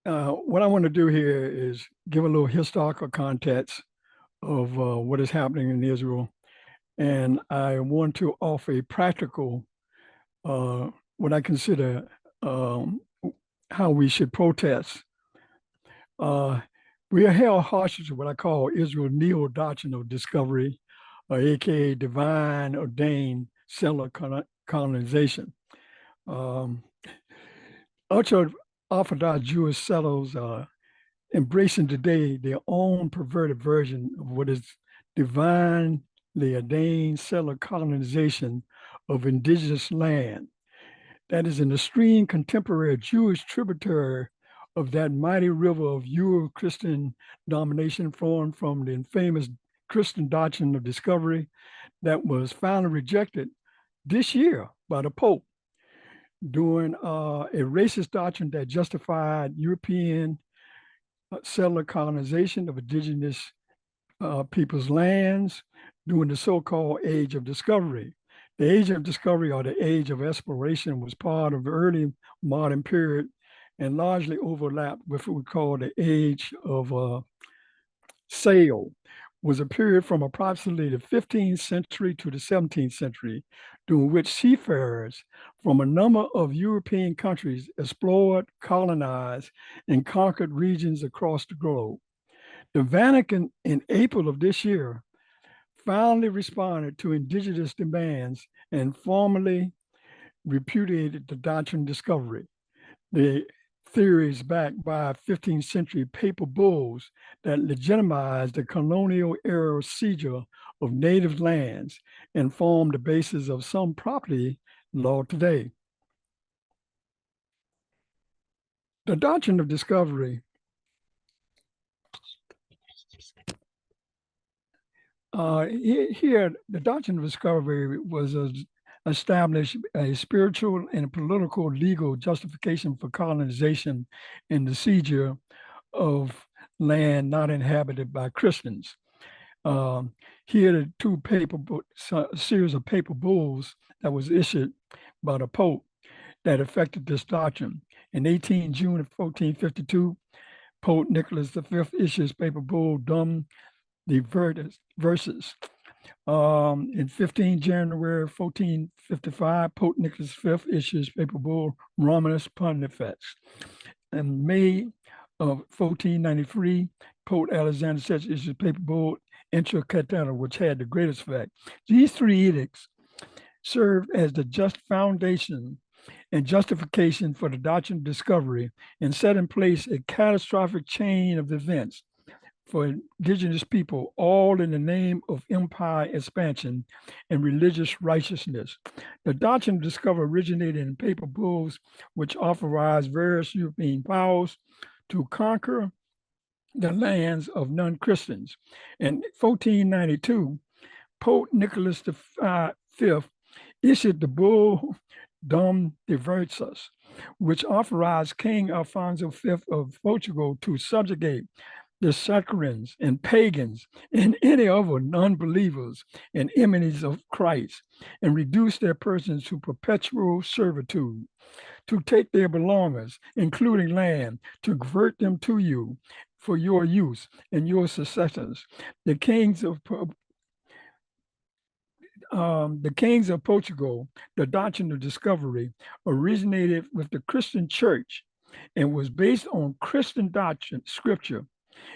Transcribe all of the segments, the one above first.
What I want to do here is give a little historical context of what is happening in Israel. And I want to offer a practical, what I consider um, how we should protest. Uh, we are held hostage to what I call Israel's neo-Doctrine of Discovery, aka Divine Ordained Settler Colonization. Um, Ultra-Orthodox Jewish settlers are embracing today their own perverted version of what is divinely ordained settler colonization of indigenous land. That is an extreme contemporary Jewish tributary of that mighty river of Euro-Christian domination flowing from the infamous Christian Doctrine of Discovery that was finally rejected this year by the Pope during a racist doctrine that justified European settler colonization of indigenous people's lands during the so-called Age of Discovery. The Age of Discovery, or the Age of Exploration, was part of the early modern period and largely overlapped with what we call the Age of Sail, was a period from approximately the 15th century to the 17th century, during which seafarers from a number of European countries explored, colonized, and conquered regions across the globe. The Vatican, in April of this year, finally responded to indigenous demands and formally repudiated the doctrine of discovery. The theories backed by 15th century papal bulls that legitimized the colonial era seizure of native lands and formed the basis of some property law today. The doctrine of discovery here, the doctrine of discovery was established a spiritual and political legal justification for colonization and the seizure of land not inhabited by Christians. Um, Here, the two series of papal bulls that was issued by the Pope that affected this doctrine. In 18 June of 1452, Pope Nicholas V issues papal bull the verses. In 15 January 1455, Pope Nicholas V issues papal bull Romanus Pontifex. In May of 1493, Pope Alexander VI issues papal bull Intra Caetera, which had the greatest effect. These three edicts served as the just foundation and justification for the doctrine of discovery and set in place a catastrophic chain of events for indigenous people, all in the name of empire expansion and religious righteousness. The doctrine of discovery originated in papal bulls, which authorized various European powers to conquer the lands of non-Christians. In 1492, Pope Nicholas V issued the bull domination, which authorized King Alfonso V of Portugal to subjugate the Saracens and pagans and any other non-believers and enemies of Christ and reduce their persons to perpetual servitude, to take their belongings, including land, to convert them to you for your use and your successors. The kings of Portugal, the doctrine of discovery, originated with the Christian church and was based on Christian doctrine, scripture,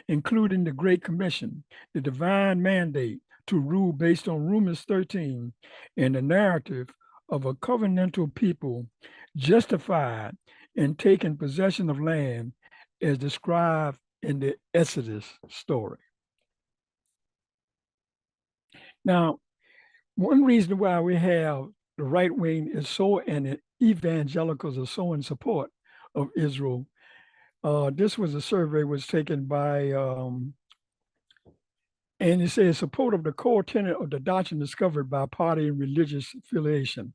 including the Great Commission, the divine mandate to rule based on Romans 13, and the narrative of a covenantal people justified and taking possession of land as described in the Exodus story. Now, one reason why we have the right wing is so, and the evangelicals are so in support of Israel. This was a survey was taken by, and it says support of the core tenet of the doctrine discovered by party and religious affiliation.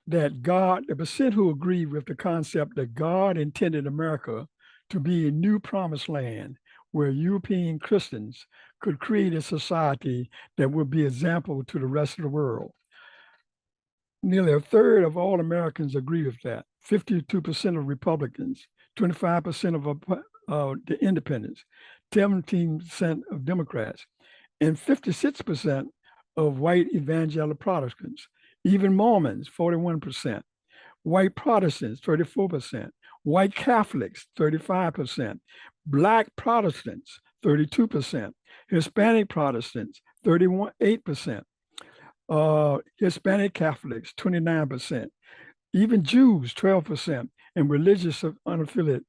That God, the percent who agree with the concept that God intended America to be a new promised land where European Christians could create a society that would be example to the rest of the world. Nearly a third of all Americans agree with that. 52% of Republicans, 25% of the independents, 17% of Democrats, and 56% of white evangelical Protestants, even Mormons, 41%, white Protestants, 34%, white Catholics, 35%, Black Protestants, 32%, Hispanic Protestants, 8%, Hispanic Catholics, 29%, even Jews, 12%, and religious unaffiliated,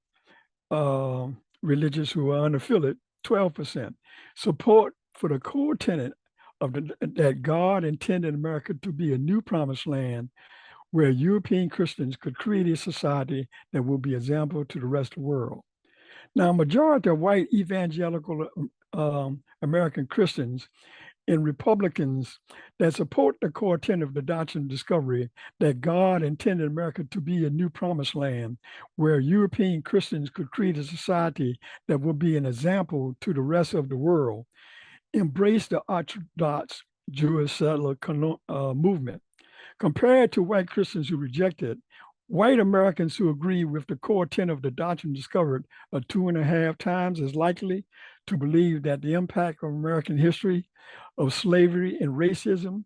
religious who are unaffiliated, 12%. Support for the core tenet of that God intended America to be a new promised land where European Christians could create a society that will be example to the rest of the world. Now, majority of white evangelical American Christians and Republicans that support the core tenet of the Doctrine of Discovery that God intended America to be a new promised land where European Christians could create a society that will be an example to the rest of the world, embrace the Orthodox Jewish settler movement. Compared to white Christians who reject it, white Americans who agree with the core tenet of the Doctrine Discovered are 2.5 times as likely to believe that the impact of American history of slavery and racism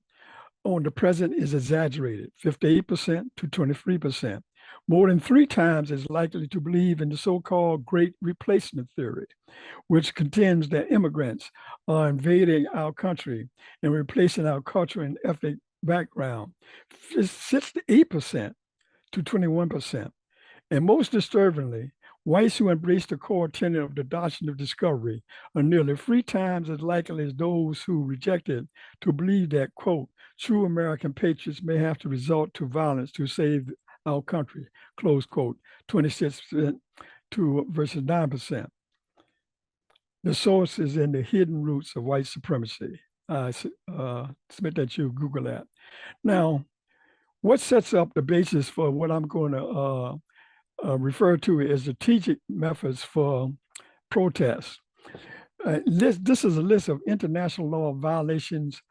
on the present is exaggerated, 58% to 23%. More than 3 times as likely to believe in the so-called Great Replacement theory, which contends that immigrants are invading our country and replacing our culture and ethnic background, 68% to 21%. And most disturbingly, whites who embrace the core tenet of the Doctrine of Discovery are nearly 3 times as likely as those who reject it to believe that, quote, true American patriots may have to resort to violence to save our country, close quote, 26% to versus 9%. The source is in the hidden roots of white supremacy. Submit that you Google that. Now, what sets up the basis for what I'm going to refer to as strategic methods for protest? This is a list of international law violations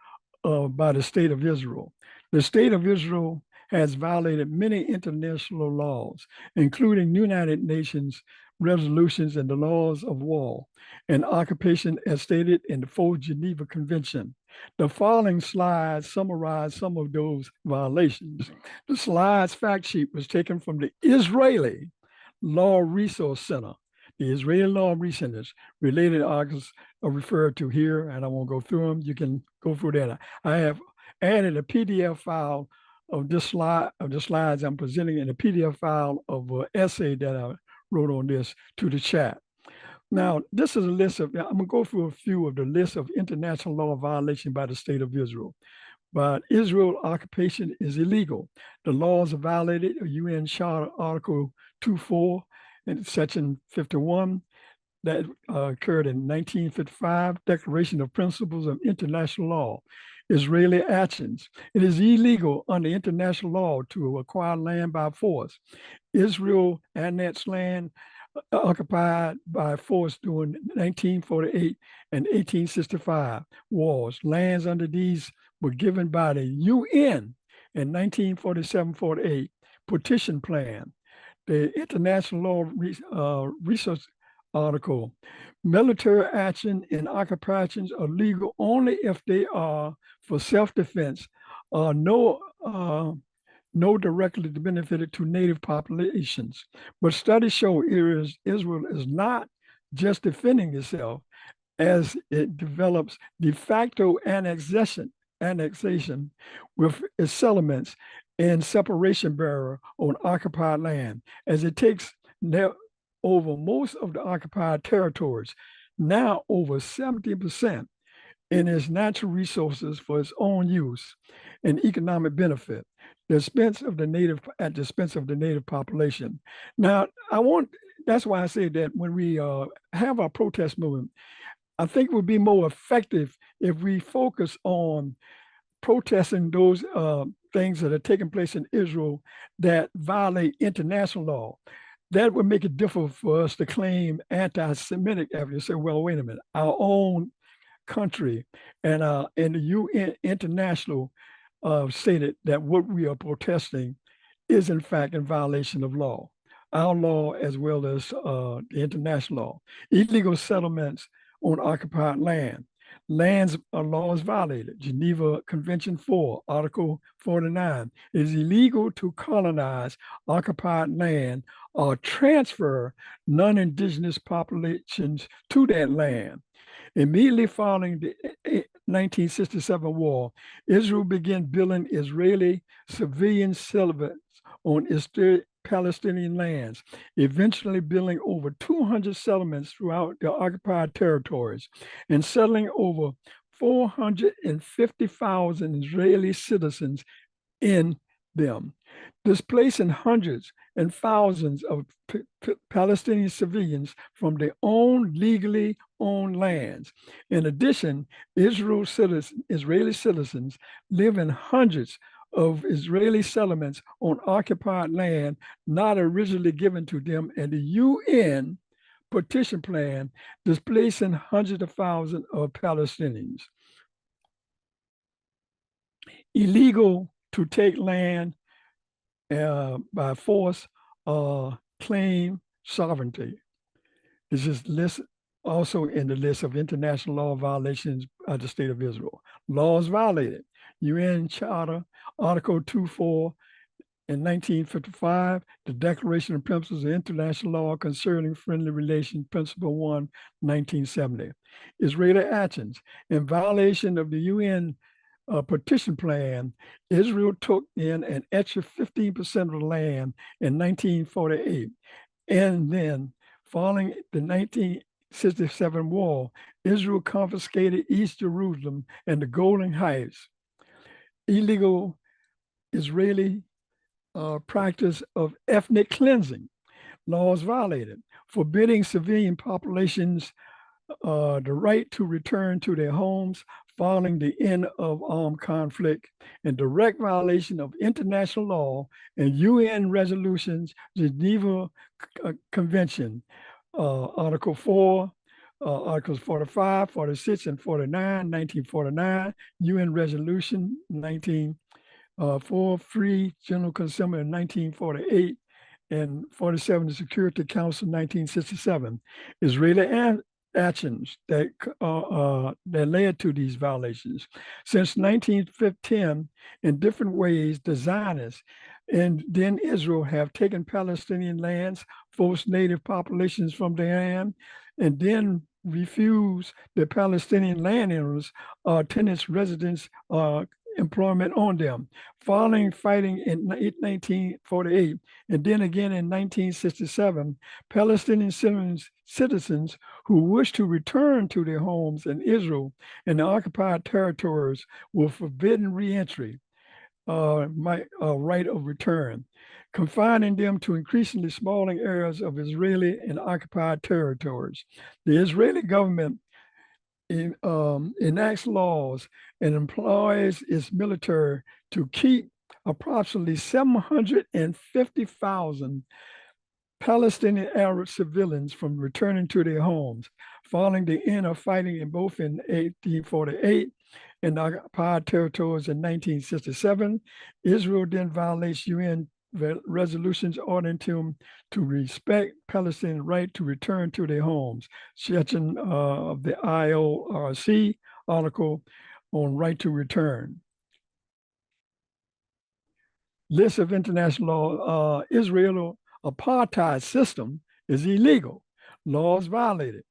by the State of Israel. The State of Israel has violated many international laws, including United Nations resolutions and the laws of war and occupation as stated in the 4th Geneva Convention. The following slides summarize some of those violations. The slides fact sheet was taken from the Israeli Law Resource Center. The Israeli Law Resource related articles are referred to here, and I won't go through them. You can go through that. I have added a PDF file of this slide, of the slides I'm presenting, in a PDF file of an essay that I wrote on this to the chat. Now, this is a list of, I'm gonna go through a few of the list of international law violation by the State of Israel. But Israel occupation is illegal. The laws are violated, UN Charter Article 2.4 and Section 51 that occurred in 1955, Declaration of Principles of International Law. Israeli actions. It is illegal under international law to acquire land by force. Israel annexed land occupied by force during 1948 and 1865 wars. Lands under these were given by the UN in 1947-48 partition plan. The international law resource article, military action and occupations are legal only if they are for self-defense, no directly benefited to native populations. But studies show Israel is not just defending itself as it develops de facto annexation with its settlements and separation barrier on occupied land, as it takes over most of the occupied territories, now over 70%, in its natural resources for its own use and economic benefit, at the expense of the native population. Now, that's why I say that when we have our protest movement, I think it would be more effective if we focus on protesting those things that are taking place in Israel that violate international law. That would make it difficult for us to claim anti-Semitic evidence. Say, well, wait a minute, our own country and the UN International stated that what we are protesting is in fact in violation of law, our law as well as the international law. Illegal settlements on occupied land. Lands law is violated. Geneva Convention 4, Article 49. It is illegal to colonize occupied land or transfer non-indigenous populations to that land. Immediately following the 1967 war, Israel began building Israeli civilian settlements on its Palestinian lands, eventually building over 200 settlements throughout the occupied territories and settling over 450,000 Israeli citizens in them, displacing hundreds and thousands of Palestinian civilians from their own legally owned lands. In addition, Israeli citizens live in hundreds of Israeli settlements on occupied land not originally given to them, and the UN partition plan displacing hundreds of thousands of Palestinians. Illegal to take land by force or claim sovereignty. This is list also in the list of international law violations of the state of Israel. Laws violated. UN Charter, Article 24 in 1955, the Declaration of Principles of International Law Concerning Friendly Relations, Principle 1, 1970. Israeli actions. In violation of the UN partition plan, Israel took in an extra 15% of the land in 1948. And then, following the 1967 war, Israel confiscated East Jerusalem and the Golden Heights. Illegal Israeli practice of ethnic cleansing. Laws violated, forbidding civilian populations the right to return to their homes following the end of armed conflict, in direct violation of international law and UN resolutions, Geneva Convention, Article 4, Articles 45, 46, and 49, 1949, UN Resolution 1943, General Assembly in 1948, and 47, the Security Council 1967. Israeli actions that led to these violations. Since 1910, in different ways, the Zionists and then Israel have taken Palestinian lands, forced native populations from their land, and then refused the Palestinian landowners tenants residents employment on them. Following fighting in 1948 and then again in 1967, Palestinian citizens who wish to return to their homes in Israel and the occupied territories were forbidden re-entry, right of return, confining them to increasingly smaller areas of Israeli and occupied territories. The Israeli government enacts laws and employs its military to keep approximately 750,000 Palestinian Arab civilians from returning to their homes. Following the end of fighting in both in 1848 and occupied territories in 1967, Israel then violates UN resolutions ordering them to respect Palestinian right to return to their homes, section of the IORC article on right to return. List of international law. Israel apartheid system is illegal. Laws violated.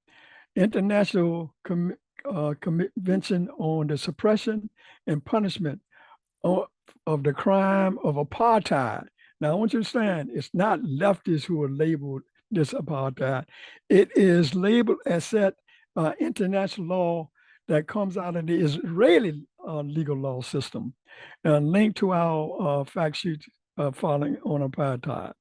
International Convention on the Suppression and Punishment of the crime of apartheid. Now, I want you to understand, it's not leftists who are labeled this apartheid. It is labeled as that international law that comes out of the Israeli legal law system, and linked to our fact sheet following on apartheid.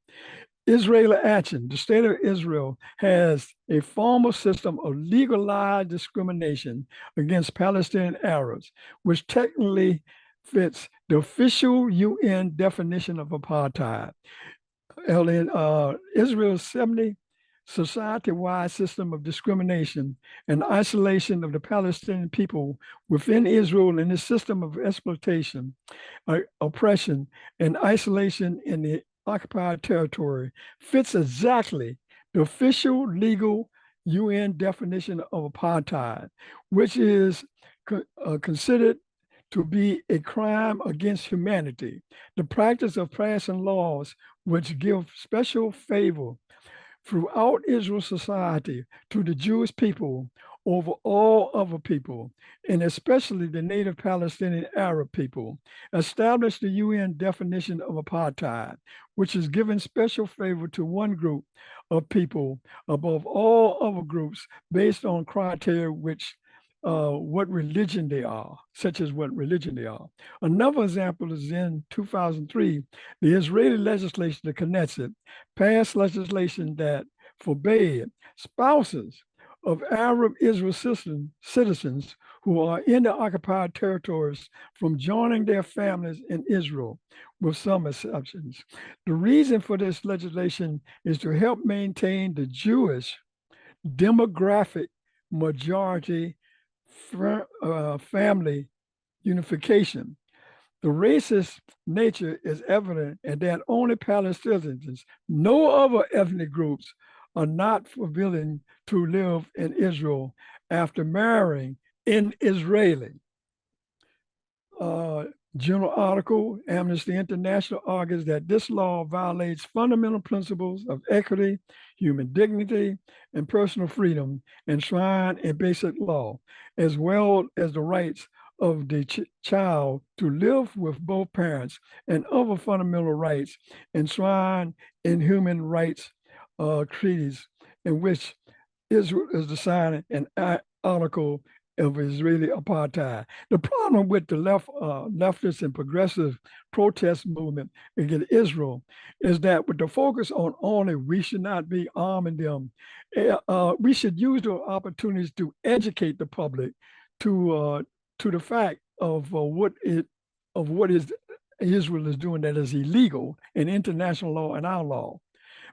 Israeli action. The state of Israel has a formal system of legalized discrimination against Palestinian Arabs, which technically fits the official UN definition of apartheid. Israel's 70 society-wide system of discrimination and isolation of the Palestinian people within Israel in a system of exploitation, oppression, and isolation in the occupied territory fits exactly the official legal UN definition of apartheid, which is considered to be a crime against humanity. The practice of passing laws which give special favor throughout Israel society to the Jewish people over all other people, and especially the native Palestinian Arab people, established the UN definition of apartheid, which is given special favor to one group of people above all other groups based on criteria which what religion they are, such as what religion they are. Another example is in 2003, the Israeli legislation, the Knesset, passed legislation that forbade spouses of Arab Israel citizens who are in the occupied territories from joining their families in Israel, with some exceptions. The reason for this legislation is to help maintain the Jewish demographic majority family unification. The racist nature is evident in that only Palestinians, no other ethnic groups, are not forbidden to live in Israel after marrying in Israeli. General article, Amnesty International argues that this law violates fundamental principles of equity, human dignity, and personal freedom enshrined in basic law, as well as the rights of the child to live with both parents and other fundamental rights enshrined in human rights treaties, in which Israel is the signing an article of Israeli apartheid. The problem with the leftist and progressive protest movement against Israel is that with the focus on only we should not be arming them, we should use the opportunities to educate the public to the fact of what is Israel is doing that is illegal in international law and our law.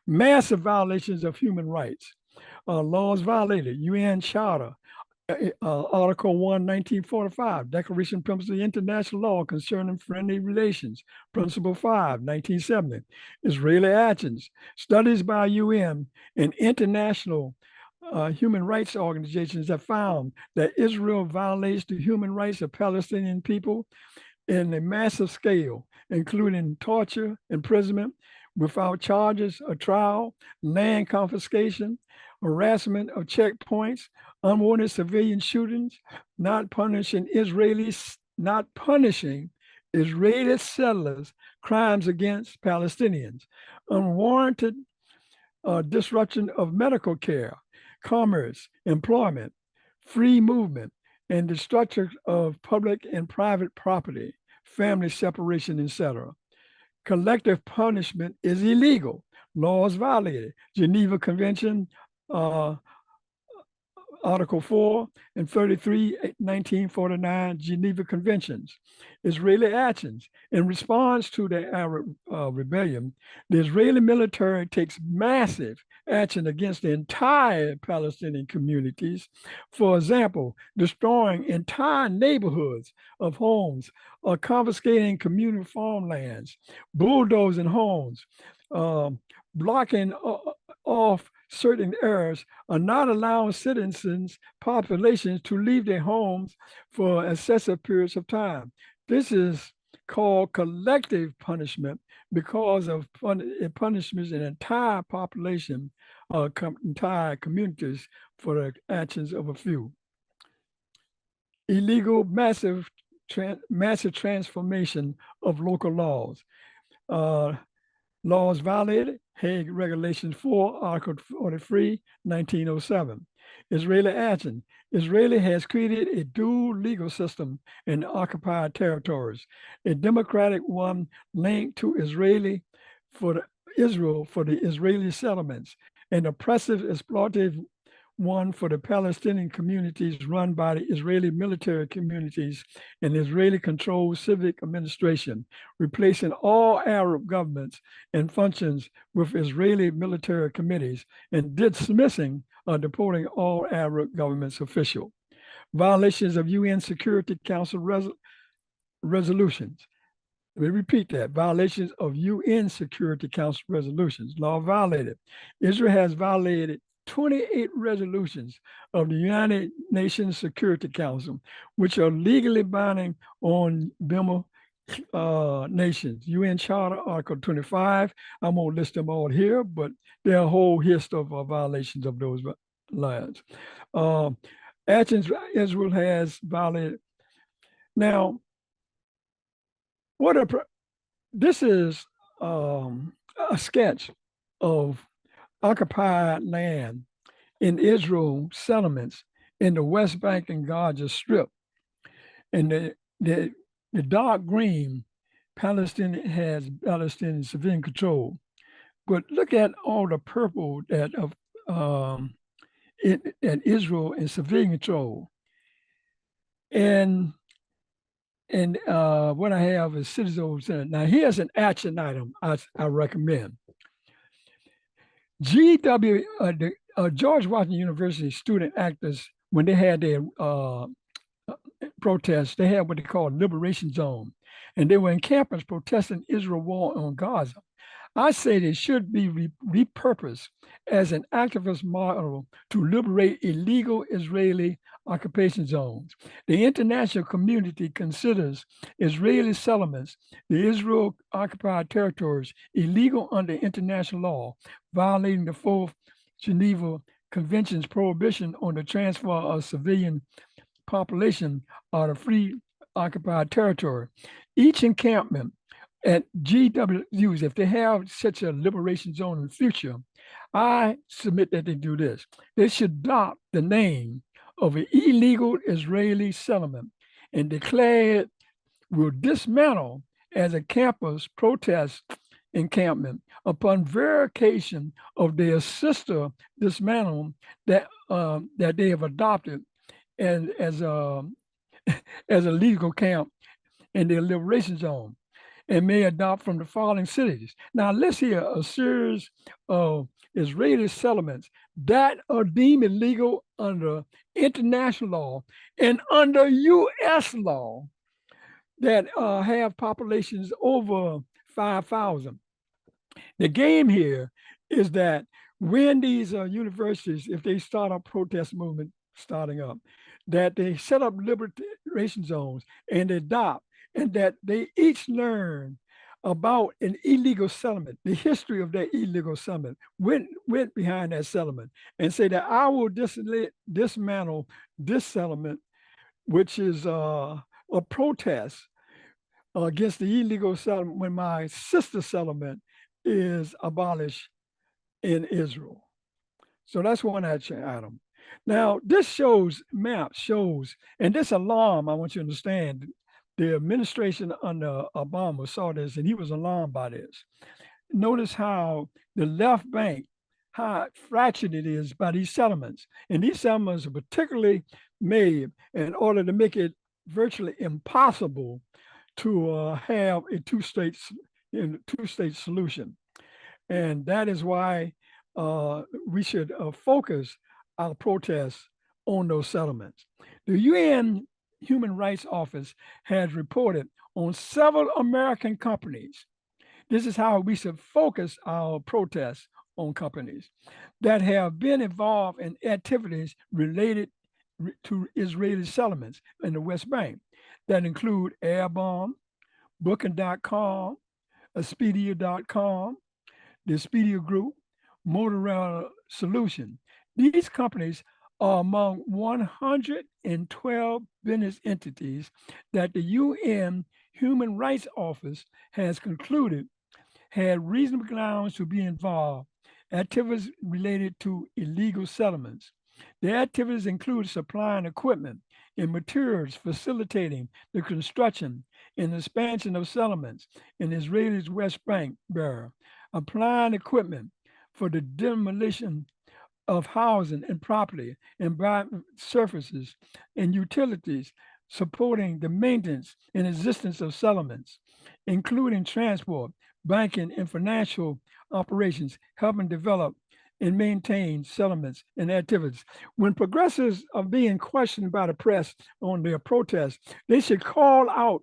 Massive violations of human rights. Laws violated, UN Charter, Article 1, 1945, Declaration of Principles of International Law Concerning Friendly Relations, Principle 5, 1970, Israeli actions, studies by UN and international human rights organizations have found that Israel violates the human rights of Palestinian people in a massive scale, including torture, imprisonment without charges or trial, land confiscation, harassment of checkpoints, unwanted civilian shootings, not punishing Israeli settlers' crimes against Palestinians, unwarranted disruption of medical care, commerce, employment, free movement, and destruction of public and private property, family separation, etc. Collective punishment is illegal. Laws violated. Geneva Convention, Article 4 and 33, 1949 Geneva Conventions. Israeli actions. In response to the Arab rebellion, the Israeli military takes massive action against the entire Palestinian communities. For example, destroying entire neighborhoods of homes, confiscating communal farmlands, bulldozing homes, blocking off certain areas, are not allowing citizens, populations to leave their homes for excessive periods of time. This is called collective punishment because of it punishes an entire population, entire communities for the actions of a few. Illegal, massive transformation of local laws. Laws violated, Hague Regulations 4, Article 43, 1907. Israeli action. Israel has created a dual legal system in occupied territories, a democratic one linked to Israel for the Israeli settlements, an oppressive, exploitative one for the Palestinian communities run by the Israeli military communities and Israeli-controlled civic administration, replacing all Arab governments and functions with Israeli military committees and dismissing or deporting all Arab governments official. Violations of UN Security Council resolutions. Let me repeat that. Violations of UN Security Council resolutions. Law violated. Israel has violated 28 resolutions of the United Nations Security Council, which are legally binding on member nations. UN Charter, Article 25. I won't list them all here, but there are a whole history of violations of those lines. Actions Israel has violated. Now, this is a sketch of occupied land in Israel settlements in the West Bank and Gaza Strip. And the dark green, Palestine has Palestinian civilian control. But look at all the purple that Israel in civilian control. And what I have is citizens. Now, here's an action item I recommend. George Washington University student actors, when they had their protests, they had what they call a liberation zone. And they were in campus protesting Israel war on Gaza. I say they should be repurposed as an activist model to liberate illegal Israeli occupation zones. The international community considers Israeli settlements, the Israel occupied territories, illegal under international law, violating the Fourth Geneva Convention's prohibition on the transfer of civilian population out of free occupied territory. Each encampment at GWUs, if they have such a liberation zone in the future, I submit that they do this. They should adopt the name of an illegal Israeli settlement and declare it will dismantle as a campus protest encampment upon verification of their sister dismantle that they have adopted and as a legal camp in their liberation zone, and may adopt from the following cities. Now, let's hear a series of Israeli settlements that are deemed illegal under international law and under U.S. law that have populations over 5,000. The game here is that when these universities, if they start a protest movement starting up, that they set up liberation zones and adopt, and that they each learn about an illegal settlement, the history of that illegal settlement, went behind that settlement, and say that I will dismantle this settlement, which is a protest against the illegal settlement when my sister settlement is abolished in Israel. So that's one action item. Now, this map shows, and this alarm, I want you to understand, the administration under Obama saw this and he was alarmed by this. Notice how the left bank, how fractured it is by these settlements. And these settlements are particularly made in order to make it virtually impossible to have a two-state solution. And that is why we should focus our protests on those settlements. The UN Human Rights Office has reported on several American companies. This is how we should focus our protests on companies that have been involved in activities related to Israeli settlements in the West Bank that include Airbomb, Booking.com, Expedia.com, the Expedia Group, Motorola Solution. These companies are among 112 business entities that the UN Human Rights Office has concluded had reasonable grounds to be involved, activities related to illegal settlements. The activities include supplying equipment and materials facilitating the construction and expansion of settlements in Israel's West Bank area, applying equipment for the demolition of housing and property and surfaces and utilities, supporting the maintenance and existence of settlements, including transport, banking, and financial operations, helping develop and maintain settlements and activities. When progressives are being questioned by the press on their protests, they should call out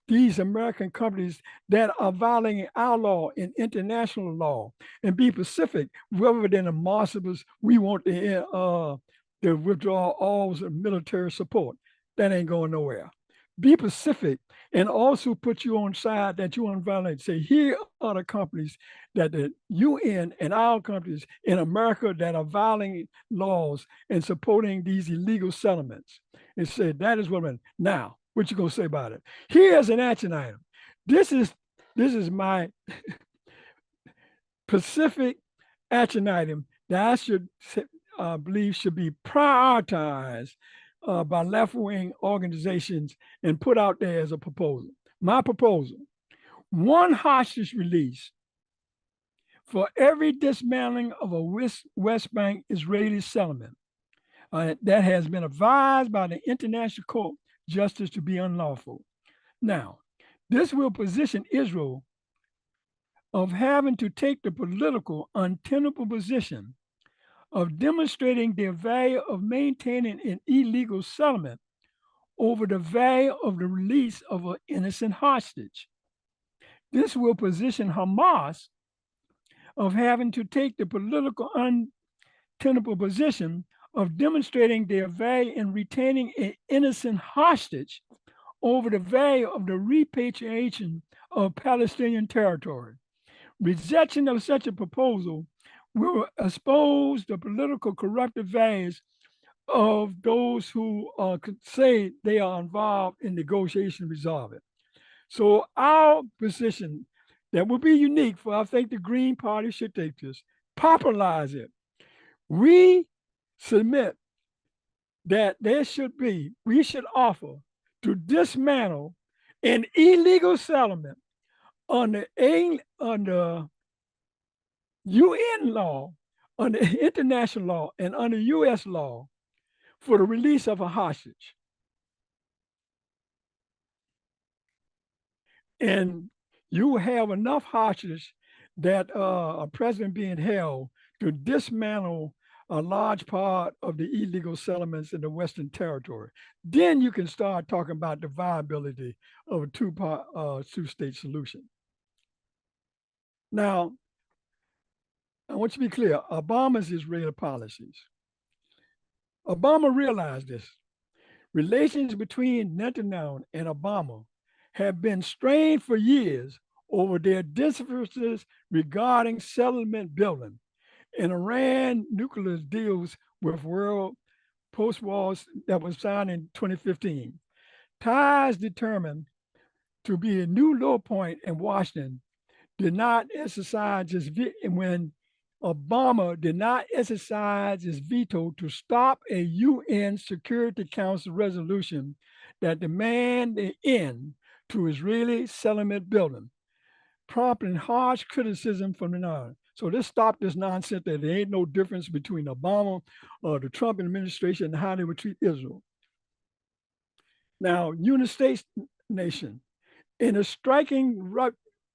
these American companies that are violating our law and international law, and be specific rather than the Marxist, we want to withdraw all military support. That ain't going nowhere. Be specific and also put you on side that you want to violate. Say, here are the companies that the UN and our companies in America that are violating laws and supporting these illegal settlements. And say, that is what I mean. Now, what you gonna say about it? Here's an action item. This is my specific action item that I should believe should be prioritized by left-wing organizations and put out there as a proposal. My proposal: one hostage release for every dismantling of a West Bank Israeli settlement that has been advised by the International Court of Justice to be unlawful. Now, this will position Israel of having to take the political, untenable position of demonstrating the value of maintaining an illegal settlement over the value of the release of an innocent hostage. This will position Hamas of having to take the political, untenable position of demonstrating their value in retaining an innocent hostage over the value of the repatriation of Palestinian territory. Rejection of such a proposal will expose the political corruptive values of those who say they are involved in negotiation to resolve it. So our position that will be unique for, I think the Green Party should take this, popularize it. We submit that we should offer to dismantle an illegal settlement under UN law, under international law, and under US law for the release of a hostage. And you will have enough hostages that a president being held to dismantle a large part of the illegal settlements in the Western Territory. Then you can start talking about the viability of a two-state solution. Now, I want you to be clear, Obama's Israeli policies. Obama realized this. Relations between Netanyahu and Obama have been strained for years over their differences regarding settlement building, and Iran nuclear deals with world post-wars that was signed in 2015. Ties determined to be a new low point in Washington did not exercise when Obama did not exercise his veto to stop a UN Security Council resolution that demanded the end to Israeli settlement building, prompting harsh criticism from the North. So this stopped this nonsense that there ain't no difference between Obama or the Trump administration and how they would treat Israel. Now, United States nation, in a striking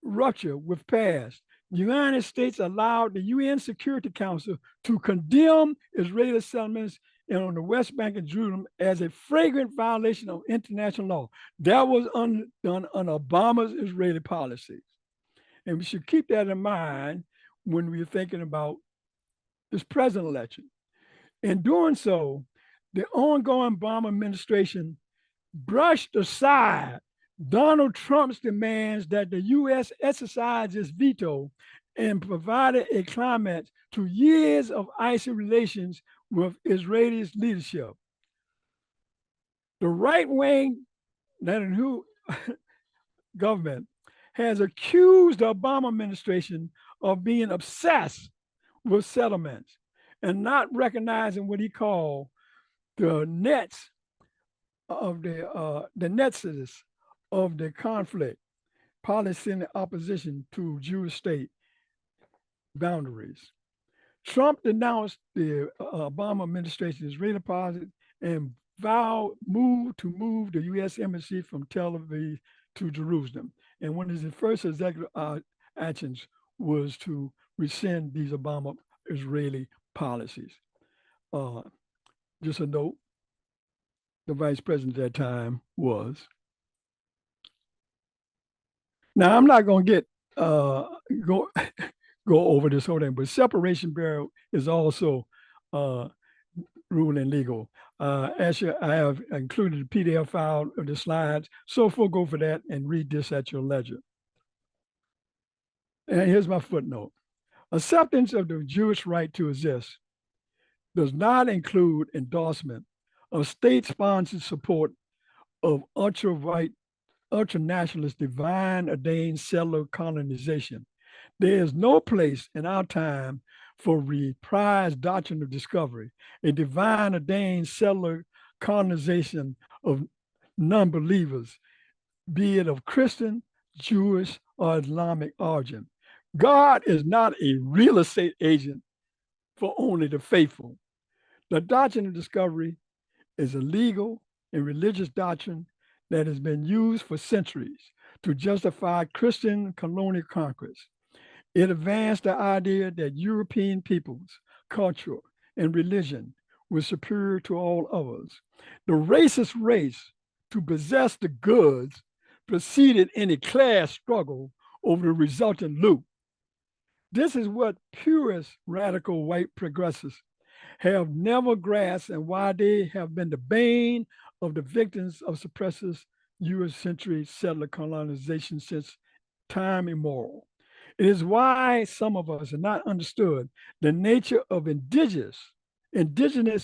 rupture with past, the United States allowed the UN Security Council to condemn Israeli settlements on the West Bank and Jerusalem as a flagrant violation of international law. That was done on Obama's Israeli policies. And we should keep that in mind when we're thinking about this present election. In doing so, the ongoing Obama administration brushed aside Donald Trump's demands that the U.S. exercise its veto and provided a climate to years of icy relations with Israeli leadership. The right-wing Netanyahu government has accused the Obama administration of being obsessed with settlements and not recognizing what he called the nets of the nexus of the conflict, Palestinian opposition to Jewish state boundaries. Trump denounced the Obama administration's Israeli policy and vowed to move the U.S. embassy from Tel Aviv to Jerusalem. And one of his first executive actions was to rescind these Obama Israeli policies. Just a note, the vice president at that time was Now I'm not going to get go go over this whole thing, but separation burial is also uh, rule and legal. Actually, I have included a PDF file of the slides, so go for that and read this at your leisure. And here's my footnote. Acceptance of the Jewish right to exist does not include endorsement of state-sponsored support of ultra-right, ultra-nationalist, divine ordained settler colonization. There is no place in our time for reprised doctrine of discovery, a divine ordained settler colonization of non-believers, be it of Christian, Jewish, or Islamic origin. God is not a real estate agent for only the faithful. The doctrine of discovery is a legal and religious doctrine that has been used for centuries to justify Christian colonial conquest. It advanced the idea that European peoples, culture, and religion were superior to all others. The racist race to possess the goods proceeded in a class struggle over the resultant loot. This is what purist radical white progressives have never grasped and why they have been the bane of the victims of suppressive Eurocentric settler colonization since time immemorial. It is why some of us have not understood the nature of indigenous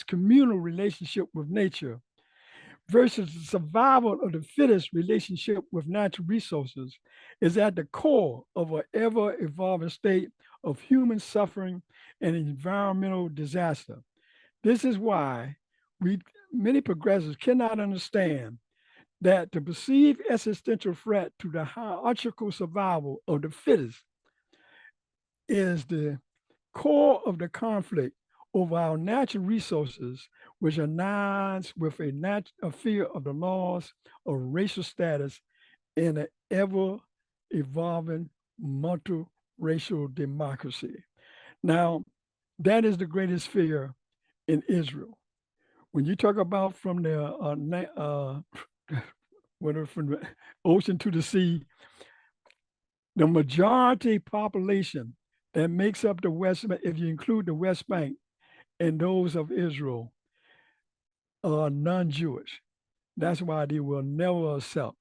communal relationship with nature versus the survival of the fittest relationship with natural resources is at the core of an ever-evolving state of human suffering and environmental disaster. This is why many progressives cannot understand that the perceived existential threat to the hierarchical survival of the fittest is the core of the conflict over our natural resources, which aligns with a fear of the laws of racial status in an ever evolving multiracial democracy. Now, that is the greatest fear in Israel. When you talk about from the from the ocean to the sea, the majority population that makes up the West Bank, if you include the West Bank and those of Israel, are non-Jewish. That's why they will never accept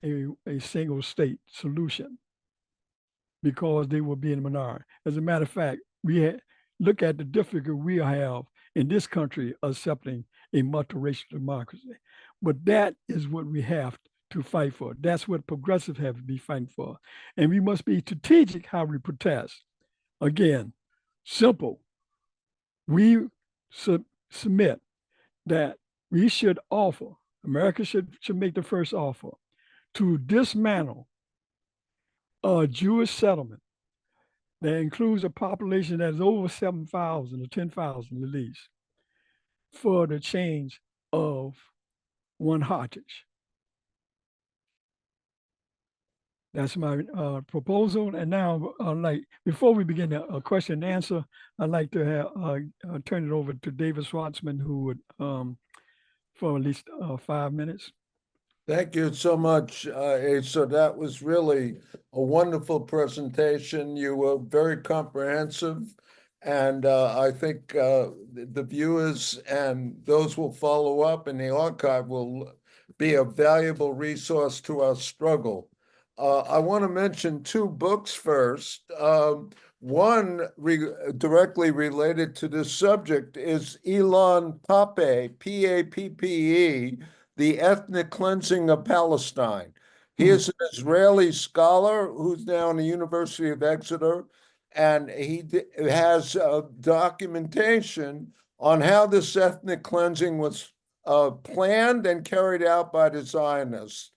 a single state solution because they will be in the minority. As a matter of fact, look at the difficulty we have in this country accepting a multiracial democracy. But that is what we have to fight for. That's what progressives have to be fighting for. And we must be strategic how we protest. Again, simple. We submit that we should offer, America should make the first offer to dismantle a Jewish settlement that includes a population that is over 7,000 or 10,000 at least for the change of one hostage. That's my proposal. And now, before we begin a question and answer, I'd like to turn it over to David Schwartzman, who would, for at least 5 minutes. Thank you so much, Asa. That was really a wonderful presentation. You were very comprehensive, and I think the viewers and those who will follow up in the archive will be a valuable resource to our struggle. I want to mention two books first. One directly related to this subject is Ilan Pappé, Pappe, The Ethnic Cleansing of Palestine. He is an Israeli scholar who's now in the University of Exeter, and he has documentation on how this ethnic cleansing was planned and carried out by the Zionists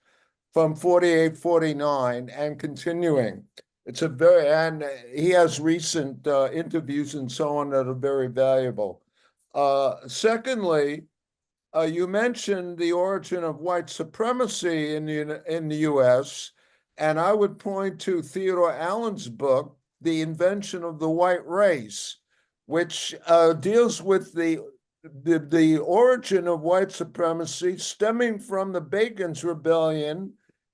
from 48, 49 and continuing. And he has recent interviews and so on that are very valuable. Secondly, you mentioned the origin of white supremacy in the U.S., and I would point to Theodore Allen's book, The Invention of the White Race, which deals with the origin of white supremacy stemming from the Bacon's Rebellion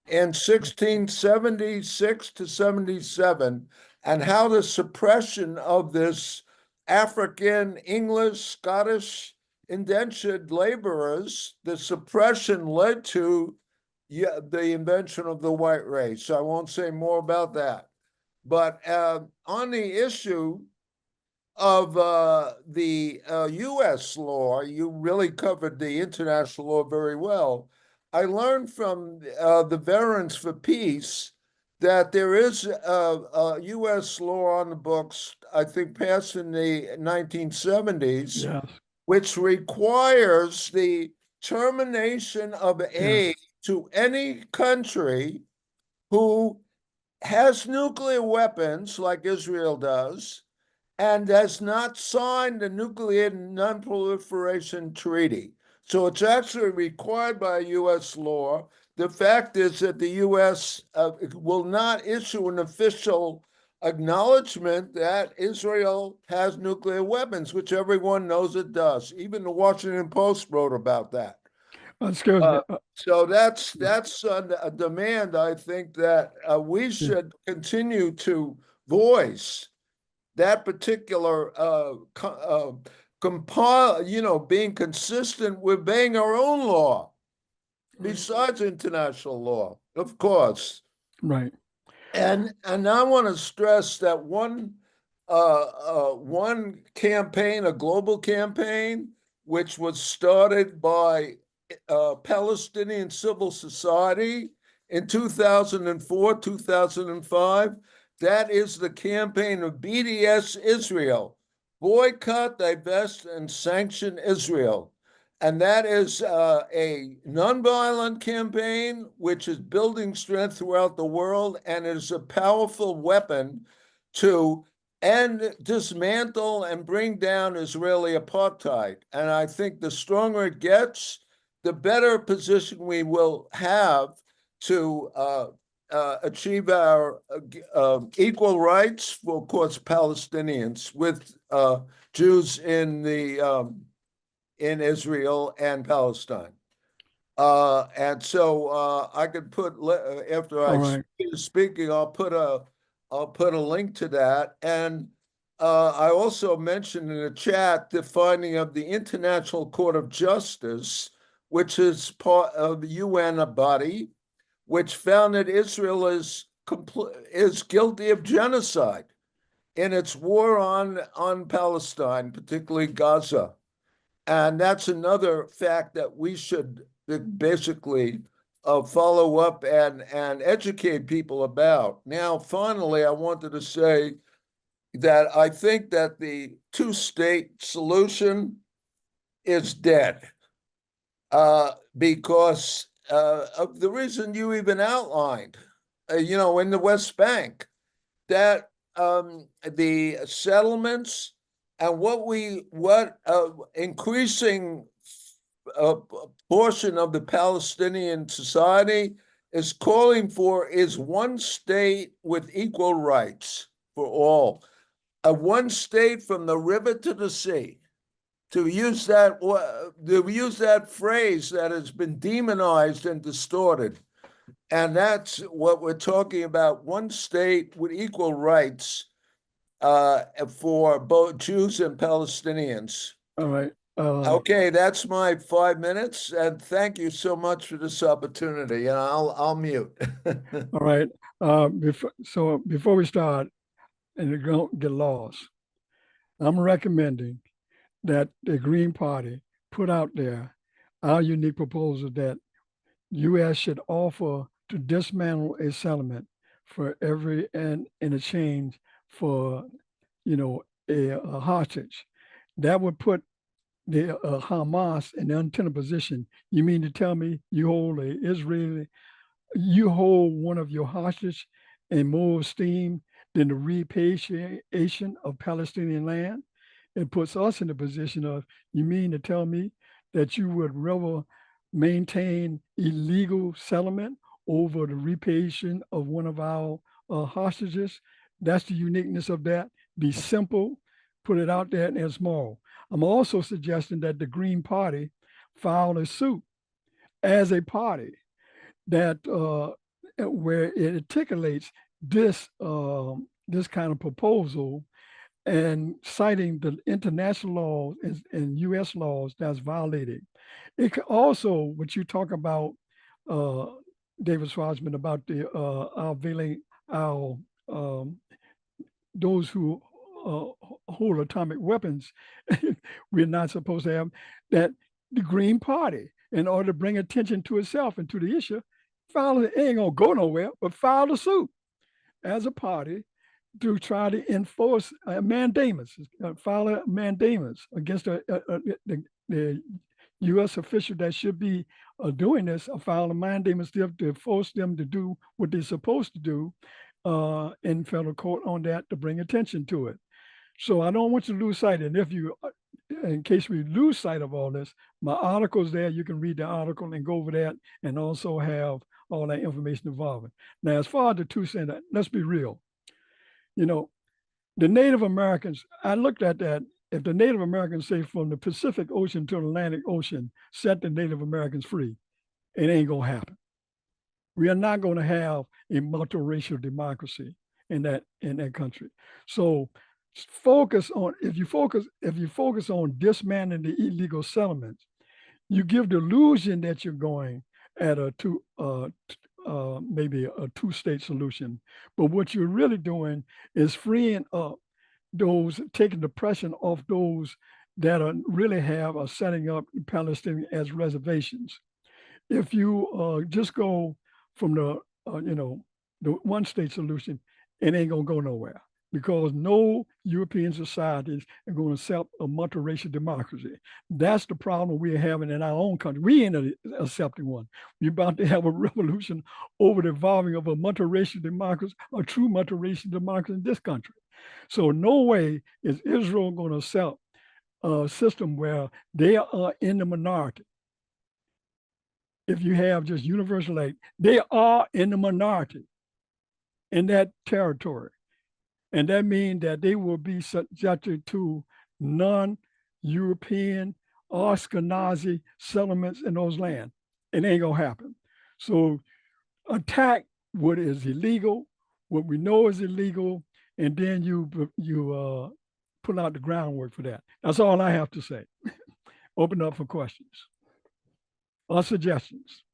in 1676 to 77, and how the suppression of this African, English, Scottish indentured laborers, the suppression led to the invention of the white race. I won't say more about that. But on the issue of the U.S. law, you really covered the international law very well. I learned from the Veterans for Peace that there is a U.S. law on the books, I think passed in the 1970s, Yes, which requires the termination of yes. aid to any country who has nuclear weapons, like Israel does, and has not signed the Nuclear Non-Proliferation Treaty. So it's actually required by U.S. law. The fact is that the U.S. Will not issue an official acknowledgement that Israel has nuclear weapons, which everyone knows it does. Even the Washington Post wrote about that. Excuse me. So that's a demand I think that we Yeah, should continue to voice that particular compile, being consistent with obeying our own law, besides international law, of course. right. And I want to stress that one campaign, a global campaign, which was started by Palestinian civil society in 2004, 2005. That is the campaign of BDS Israel, boycott, divest, and sanction Israel. And that is a nonviolent campaign which is building strength throughout the world and is a powerful weapon to end, dismantle, and bring down Israeli apartheid. And I think the stronger it gets, the better position we will have to achieve our equal rights for, of course, Palestinians with Jews in Israel and Palestine. And so I could put after All I right. finish speaking, I'll put a link to that. And I also mentioned in the chat the finding of the International Court of Justice, which is part of the UN body, which found that Israel is guilty of genocide in its war on Palestine, particularly Gaza. And that's another fact that we should basically follow up and educate people about. Now, finally, I wanted to say that I think that the two-state solution is dead because of the reason you even outlined, in the West Bank, that the settlements and what increasing portion of the Palestinian society is calling for is one state with equal rights for all, a one state from the river to the sea. To use that phrase that has been demonized and distorted. And that's what we're talking about, one state with equal rights for both Jews and Palestinians. All right. Okay, that's my 5 minutes, and thank you so much for this opportunity. And I'll mute. All right. Before we start and it don't get lost, I'm recommending that the Green Party put out there our unique proposal that U.S. should offer to dismantle a settlement for every and in exchange for a hostage. That would put the Hamas in the untenable position. You mean to tell me you hold one of your hostages in more esteem than the repatriation of Palestinian land? It puts us in the position of, you mean to tell me that you would rather maintain illegal settlement over the repatriation of one of our hostages? That's the uniqueness of that. Be simple, put it out there and small. I'm also suggesting that the Green Party file a suit as a party that where it articulates this this kind of proposal and citing the international laws and U.S. laws that's violated. It could also, what you talk about, uh, David Schwarzman, about the our um, those who hold atomic weapons, we're not supposed to have that. The Green Party, in order to bring attention to itself and to the issue, it ain't gonna go nowhere, but filed a suit as a party to try to enforce a mandamus, file a mandamus against the U.S. official that should be doing this, file a mandamus to force them to do what they're supposed to do in federal court on that, to bring attention to it. So I don't want you to lose sight. And if you, in case we lose sight of all this, my article's there. You can read the article and go over that, and also have all that information involved. Now, as far as the 2 cents, let's be real. You know, the Native Americans, I looked at that. If the Native Americans say from the Pacific Ocean to the Atlantic Ocean, set the Native Americans free, it ain't going to happen. We are not going to have a multiracial democracy in that country. So focus on, if you focus on dismantling the illegal settlements, you give the illusion that you're going at a maybe a 2-state solution. But what you're really doing is freeing up those, taking the pressure off those that are really are setting up Palestinian as reservations. If you just go from the 1-state solution, it ain't gonna go nowhere, because no European societies are going to accept a multiracial democracy. That's the problem we're having in our own country. We ain't accepting one. We're about to have a revolution over the evolving of a multiracial democracy, a true multiracial democracy in this country. So no way is Israel going to accept a system where they are in the minority. If you have just universal aid, they are in the minority in that territory. And that means that they will be subjected to non-European Ashkenazi settlements in those lands. It ain't gonna happen. So attack what is illegal, what we know is illegal, and then you put out the groundwork for that. That's all I have to say. Open up for questions or suggestions.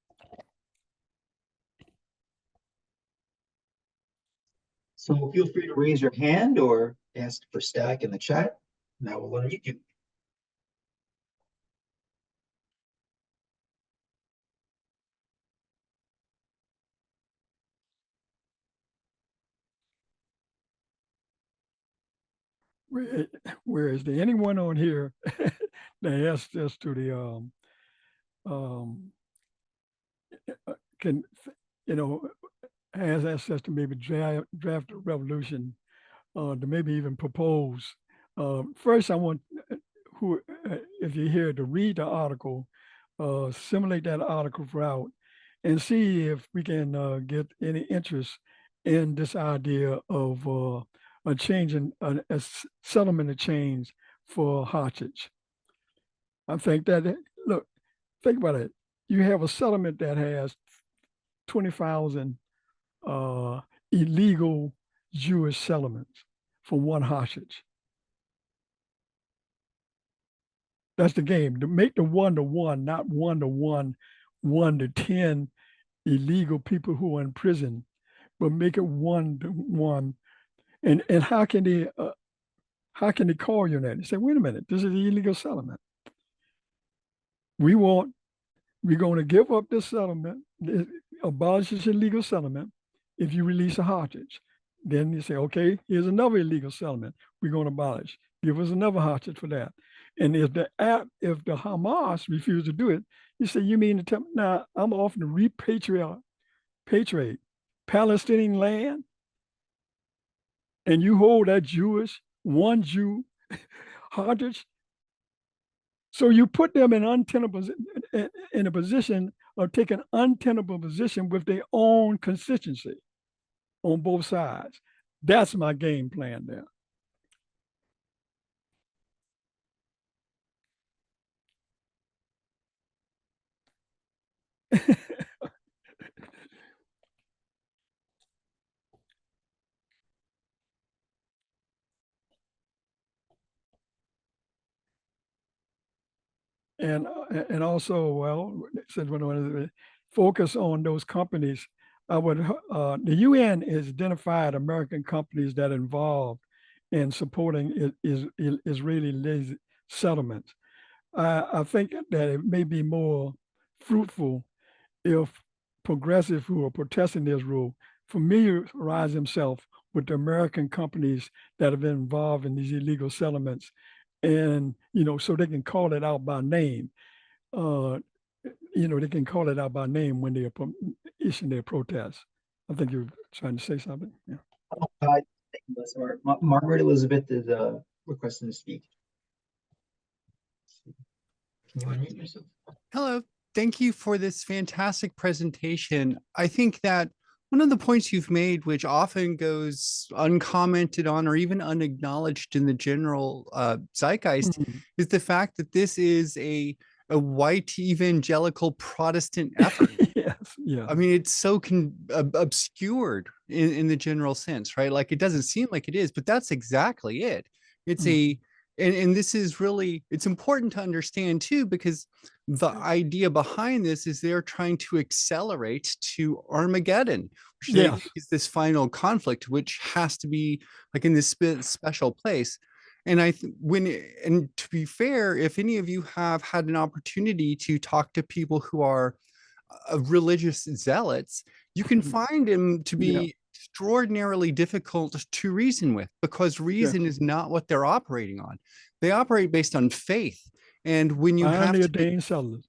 So feel free to raise your hand or ask for Stack in the chat, and I will unmute you. Where is there anyone on here that has this to the can has access to maybe draft a revolution, to maybe even propose. First, I want if you're here, to read the article, simulate that article out, and see if we can get any interest in this idea of a change in a settlement of change for hostage. I think that, look, think about it. You have a settlement that has 20,000 illegal Jewish settlements for one hostage. That's the game. To make the 1-to-1, not 1-to-1, 1 to 10 illegal people who are in prison, but make it 1-to-1. And how can they call you on that? They say, wait a minute, this is an illegal settlement. We're going to give up this settlement, abolish this illegal settlement if you release a hostage. Then you say, okay, here's another illegal settlement we're going to abolish. Give us another hostage for that. And if the Hamas refuse to do it, you say, you mean to tell me, now I'm offering to repatriate Palestinian land, and you hold that one Jew hostage? So you put them in a position of taking untenable position with their own constituency on both sides. That's my game plan there. and also, well, said focus on those companies. The UN has identified American companies that are involved in supporting Israeli settlements. I think that it may be more fruitful if progressives who are protesting this rule familiarize themselves with the American companies that have been involved in these illegal settlements, and so they can call it out by name. They can call it out by name when they are issuing their protests. I think you're trying to say something. Yeah. Thank you, Margaret Elizabeth is requesting to speak. Can you unmute yourself? Hello. Thank you for this fantastic presentation. I think that one of the points you've made, which often goes uncommented on or even unacknowledged in the general zeitgeist, is the fact that this is a white evangelical Protestant effort. Yes, yeah. I mean, it's so obscured in the general sense, right? Like, it doesn't seem like it is, but that's exactly it. It's and this is really, it's important to understand too, because the idea behind this is they're trying to accelerate to Armageddon, which they think is this final conflict, which has to be like in this special place. And and to be fair, if any of you have had an opportunity to talk to people who are religious zealots, you can find them to be extraordinarily difficult to reason with, because reason is not what they're operating on. They operate based on faith. And when you have ordained settlers.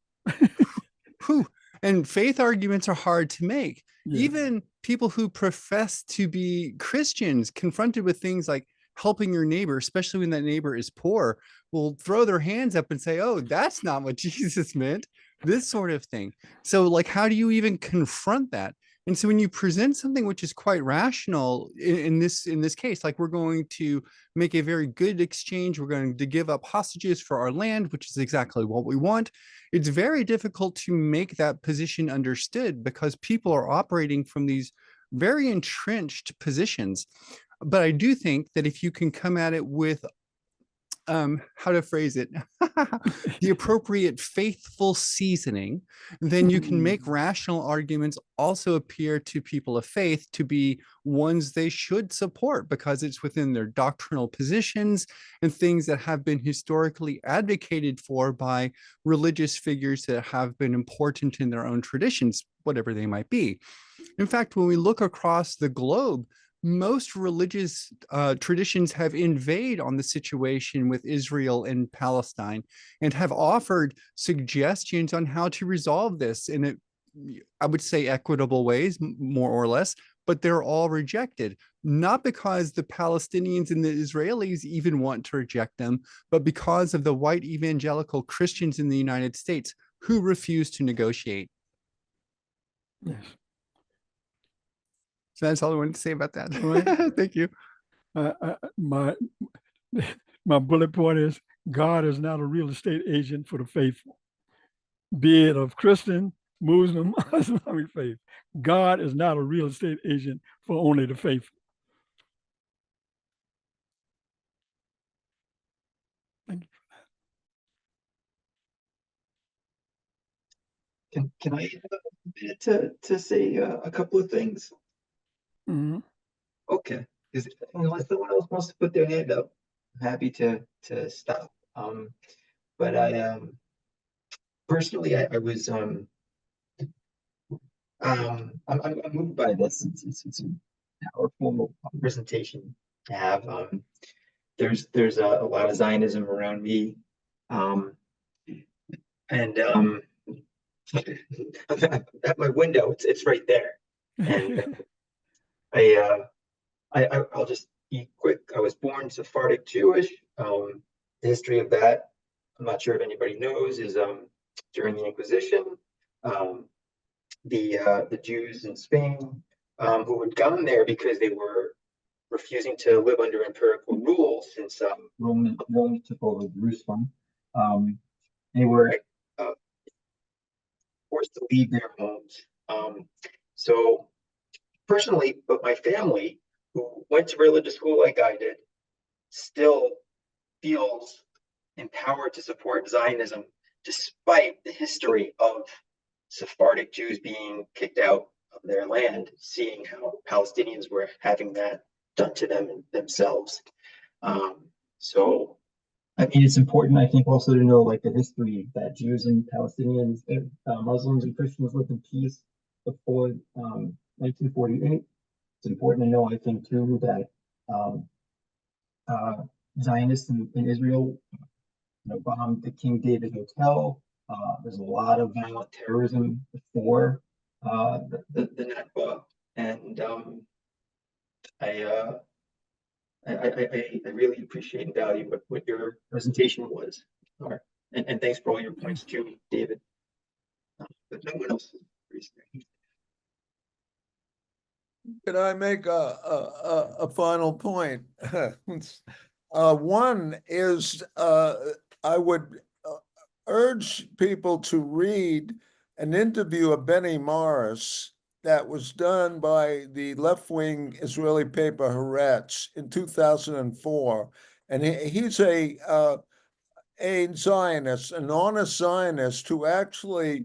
And faith arguments are hard to make. Even people who profess to be Christians, confronted with things like helping your neighbor, especially when that neighbor is poor, will throw their hands up and say, oh, that's not what Jesus meant, this sort of thing. So like, how do you even confront that? And so when you present something which is quite rational in this case, like, we're going to make a very good exchange, we're going to give up hostages for our land, which is exactly what we want, it's very difficult to make that position understood, because people are operating from these very entrenched positions. But I do think that if you can come at it with how to phrase it, the appropriate faithful seasoning, then you can make rational arguments also appear to people of faith to be ones they should support, because it's within their doctrinal positions and things that have been historically advocated for by religious figures that have been important in their own traditions, whatever they might be. In fact, when we look across the globe, most religious traditions have invaded on the situation with Israel and Palestine and have offered suggestions on how to resolve this in, I would say, equitable ways, more or less, but they're all rejected. Not because the Palestinians and the Israelis even want to reject them, but because of the white evangelical Christians in the United States who refuse to negotiate. Yes. So that's all I wanted to say about that. Right. Thank you. My bullet point is, God is not a real estate agent for the faithful, be it of Christian, Muslim, Islamic faith. God is not a real estate agent for only the faithful. Thank you. Can I to say a couple of things? Okay, because unless someone else wants to put their hand up, I'm happy to stop. But I personally, I was I'm moved by this. It's a powerful presentation to have. There's a lot of Zionism around me, and at my window, it's right there, and I'll just be quick. I was born Sephardic Jewish. The history of that, I'm not sure if anybody knows, is during the Inquisition, the Jews in Spain who had gone there because they were refusing to live under empirical rule since Rome took over Jerusalem. They were forced to leave their homes. So personally, but my family, who went to religious school like I did, still feels empowered to support Zionism despite the history of Sephardic Jews being kicked out of their land, seeing how Palestinians were having that done to them themselves. So, I mean, it's important, I think, also to know like the history that Jews and Palestinians, Muslims and Christians lived in peace before 1948. It's important to know, I think, too, that Zionists in Israel, bombed the King David Hotel. There's a lot of violent terrorism before the Nakba, and I really appreciate and value what your presentation was, and thanks for all your points too, David. But no one else is raising. Can I make a final point? One is I would urge people to read an interview of Benny Morris that was done by the left-wing Israeli paper Haaretz in 2004, and he's a Zionist, an honest Zionist, who actually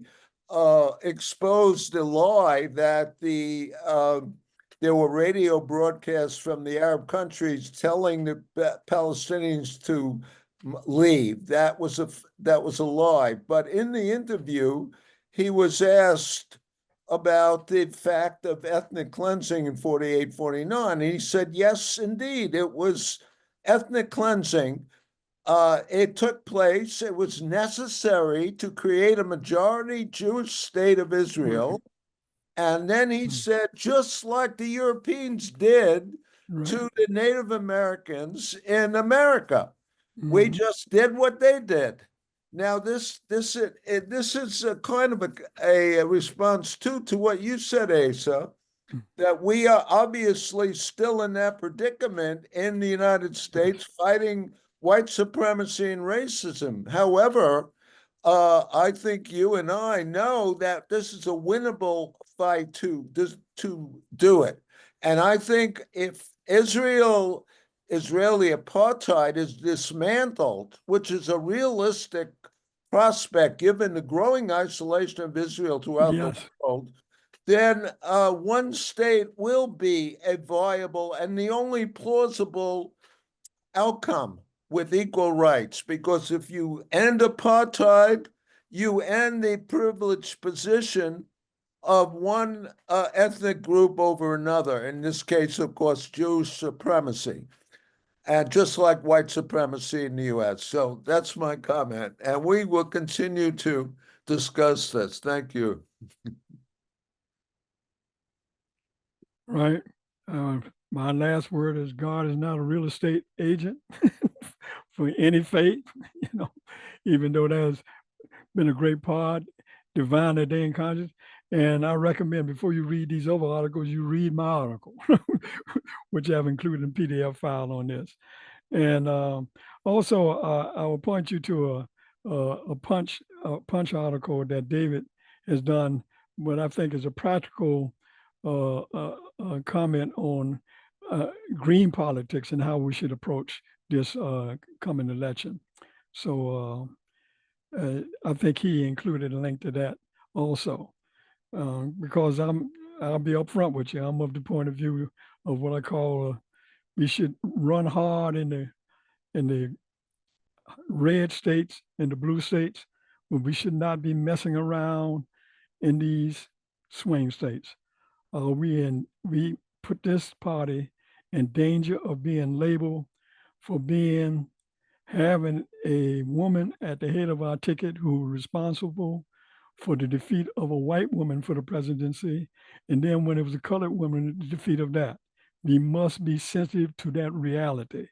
exposed the lie that there were radio broadcasts from the Arab countries telling the Palestinians to leave. That was a lie. But in the interview, he was asked about the fact of ethnic cleansing in 48, 49. And he said, yes, indeed, it was ethnic cleansing. It took place. It was necessary to create a majority Jewish state of Israel. And then he said, just like the Europeans did to the Native Americans in America, we just did what they did. Now, this is a kind of a response to what you said, Asa, that we are obviously still in that predicament in the United States, fighting white supremacy and racism. However, I think you and I know that this is a winnable fight to do it. And I think if Israeli apartheid is dismantled, which is a realistic prospect given the growing isolation of Israel throughout the world, then one state will be a viable and the only plausible outcome with equal rights. Because if you end apartheid, you end the privileged position of one ethnic group over another. In this case, of course, Jewish supremacy, and just like white supremacy in the U.S. So that's my comment, and we will continue to discuss this. Thank you. Right. My last word is God is not a real estate agent for any faith, even though there's been a great part, Divinely Ordained Conscience. And I recommend before you read these other articles, you read my article, which I've included in PDF file on this. And also, I will point you to a punch article that David has done, what I think is a practical comment on green politics and how we should approach this coming election. So I think he included a link to that also, because I'll be upfront with you. I'm of the point of view of what I call we should run hard in the red states and the blue states, but we should not be messing around in these swing states. We put this party in danger of being labeled for having a woman at the head of our ticket who was responsible for the defeat of a white woman for the presidency. And then when it was a colored woman, the defeat of that. We must be sensitive to that reality.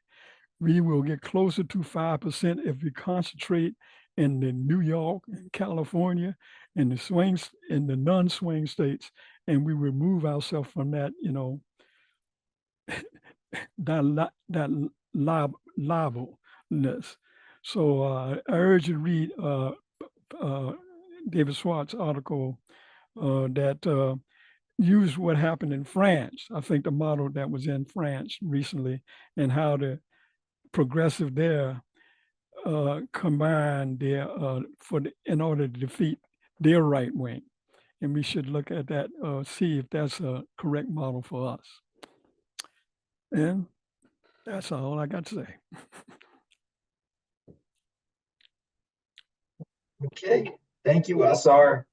We will get closer to 5% if we concentrate in the New York and California and the swings in the non-swing states, and we remove ourselves from that, that liableness. So I urge you to read David Swartz's article that used what happened in France. I think the model that was in France recently, and how the progressive there combine their in order to defeat their right wing, and we should look at that, see if that's a correct model for us. And that's all I got to say. Okay, thank you, Asar.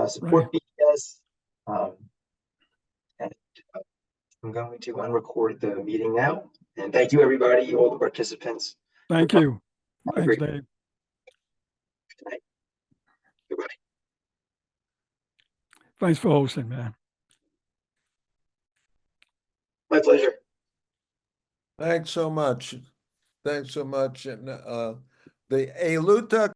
Support BS. And I'm going to unrecord the meeting now. And thank you, everybody, all the participants. Thank you. Have a Thanks, great Dave. night. Goodbye. Thanks for hosting, man. My pleasure. Thanks so much. Thanks so much. And the Eluta